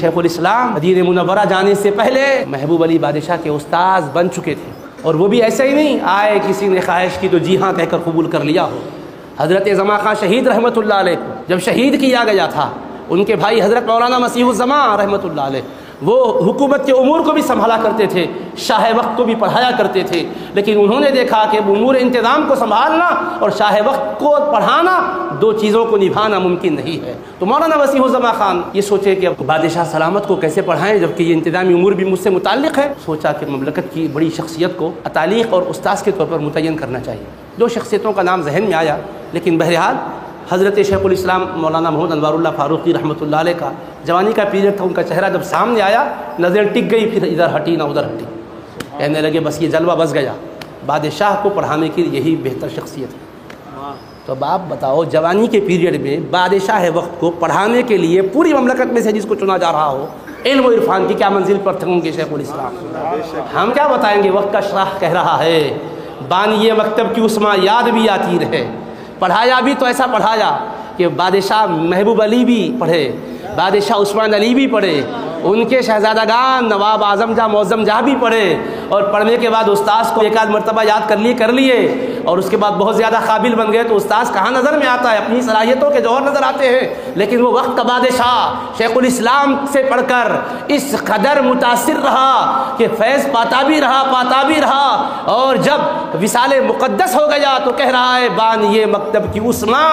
شیخ الاسلام مدینہ منورہ جانے سے پہلے محبوب علی بادشاہ کے استاذ بن چکے تھے، اور وہ بھی ایسے ہی نہیں آئے کسی نے خواہش کی تو جی ہاں کہہ کر قبول کر لیا ہو۔ حضرت زماں خان شہید رحمۃ اللہ علیہ کو جب شہید کیا گیا تھا، ان کے بھائی حضرت مولانا مسیح الزماں رحمۃ اللہ علیہ وہ حکومت کے امور کو بھی سنبھالا کرتے تھے، شاہ وقت کو بھی پڑھایا کرتے تھے، لیکن انہوں نے دیکھا کہ امور انتظام کو سنبھالنا اور شاہ وقت کو پڑھانا دو چیزوں کو نبھانا ممکن نہیں ہے۔ تو مولانا مسیح الزماں خان یہ سوچے کہ اب بادشاہ سلامت کو کیسے پڑھائیں جبکہ یہ انتظامی امور بھی مجھ سے متعلق ہے۔ سوچا کہ مملکت کی بڑی شخصیت کو اتالیق اور استاذ کے طور پر متعین کرنا چاہیے۔ دو شخصیتوں کا نام ذہن میں آیا، لیکن بہرحال حضرت شیخ الاسلام مولانا محمد انوار اللہ فاروقی رحمۃ اللہ علیہ کا جوانی کا پیریڈ تھا، ان کا چہرہ جب سامنے آیا نظر ٹک گئی، پھر ادھر ہٹی نہ ادھر ہٹی، کہنے لگے بس یہ جلوہ بس گیا، بادشاہ کو پڑھانے کی یہی بہتر شخصیت ہے۔ تو اب آپ بتاؤ جوانی کے پیریڈ میں بادشاہ وقت کو پڑھانے کے لیے پوری مملکت میں سے جس کو چنا جا رہا ہو، علم و عرفان کی کیا منزل پر تھے ان کے شیخ الاسلام؟ ہم کیا بتائیں گے، وقت کا شرح کہہ رہا ہے بانی مکتب کی عثما یاد بھی آتی رہے۔ پڑھایا بھی تو ایسا پڑھایا کہ بادشاہ محبوب علی بھی پڑھے، بادشاہ عثمان علی بھی پڑھے، ان کے شہزادگان نواب اعظم جاہ معظم جاہ بھی پڑھے، اور پڑھنے کے بعد استاذ کو ایک آدھ مرتبہ یاد کر لیے اور اس کے بعد بہت زیادہ قابل بن گئے تو استاذ کہاں نظر میں آتا ہے، اپنی صلاحیتوں کے جوہر نظر آتے ہیں، لیکن وہ وقت کا بادشاہ شیخ الاسلام سے پڑھ کر اس قدر متاثر رہا کہ فیض پاتا بھی رہا، اور جب وصال مقدس ہو گیا تو کہہ رہا ہے بانی مکتب کی عثما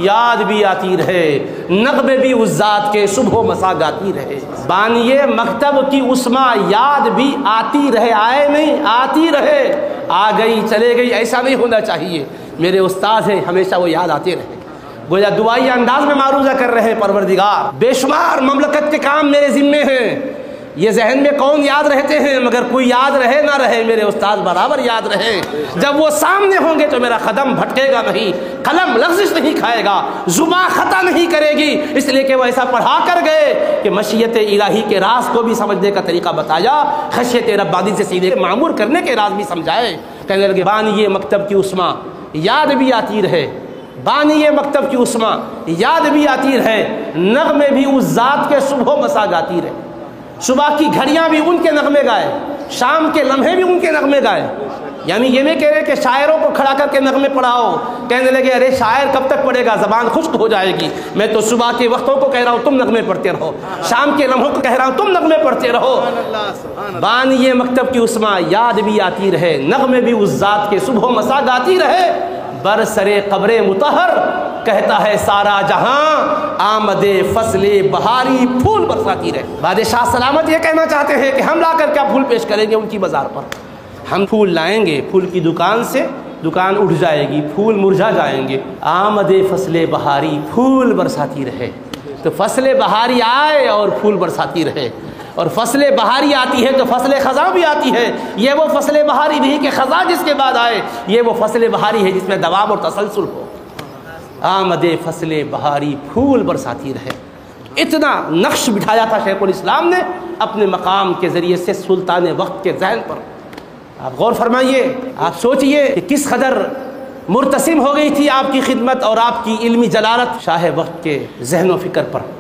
یاد بھی آتی رہے، نغمے بھی اس ذات کے صبح و مسا گاتی رہے۔ بانی مکتب کی عثما یاد بھی آتی رہے، آئے نہیں آتی رہے، آ گئی چلے گئی ایسا نہیں ہونا چاہیے، میرے استاذ ہیں ہمیشہ وہ یاد آتے رہے۔ گویا دعائی انداز میں معروضہ کر رہے ہیں پروردگار بے شمار مملکت کے کام میرے ذمے ہیں، یہ ذہن میں کون یاد رہتے ہیں، مگر کوئی یاد رہے نہ رہے میرے استاذ برابر یاد رہے۔ جب وہ سامنے ہوں گے تو میرا قدم بھٹکے گا نہیں، قلم لغزش نہیں کھائے گا، زبان خطا نہیں کرے گی، اس لیے کہ وہ ایسا پڑھا کر گئے کہ مشیت الہی کے راز کو بھی سمجھنے کا طریقہ بتایا، خشیت ربانی سے سیدھے معمور کرنے کے راز بھی سمجھائے۔ کہنے لگے بانی مکتب کی عثما یاد بھی آتی رہے، بانی مکتب کی عثما یاد بھی آتی رہے، نغمے بھی اس ذات کے صبح و مسا گاتی رہے۔ صبح کی گھڑیاں بھی ان کے نغمے گائے، شام کے لمحے بھی ان کے نغمے گائے، یعنی یہ نہیں کہہ رہے کہ شاعروں کو کھڑا کر کے نغمے پڑھاؤ، کہنے لگے ارے شاعر کب تک پڑھے گا، زبان خشک ہو جائے گی، میں تو صبح کے وقتوں کو کہہ رہا ہوں تم نغمے پڑھتے رہو، شام کے لمحوں کو کہہ رہا ہوں تم نغمے پڑھتے رہو۔ بانی مکتب کی عثما یاد بھی آتی رہے، نغمے بھی اس ذات کے صبح و مسا گاتی رہے، برسرے قبر مطہر کہتا ہے سارا جہاں آمد فصل بہاری پھول برساتی رہے۔ بادشاہ سلامت یہ کہنا چاہتے ہیں کہ ہم لا کر کیا پھول پیش کریں گے ان کی بازار پر، ہم پھول لائیں گے، پھول کی دکان سے دکان اٹھ جائے گی، پھول مرجھا جائیں گے، آمد فصل بہاری پھول برساتی رہے۔ تو فصل بہاری آئے اور پھول برساتی رہے، اور فصل بہاری آتی ہے تو فصل خزاں بھی آتی ہے، یہ وہ فصل بہاری نہیں کہ خزاں جس کے بعد آئے، یہ وہ فصل بہاری ہے جس میں دوام اور تسلسل ہو۔ آمد فصل بہاری پھول برساتی رہے، اتنا نقش بٹھایا تھا شیخ الاسلام نے اپنے مقام کے ذریعے سے سلطان وقت کے ذہن پر۔ آپ غور فرمائیے، آپ سوچئے کہ کس قدر مرتسم ہو گئی تھی آپ کی خدمت اور آپ کی علمی جلالت شاہ وقت کے ذہن و فکر پر۔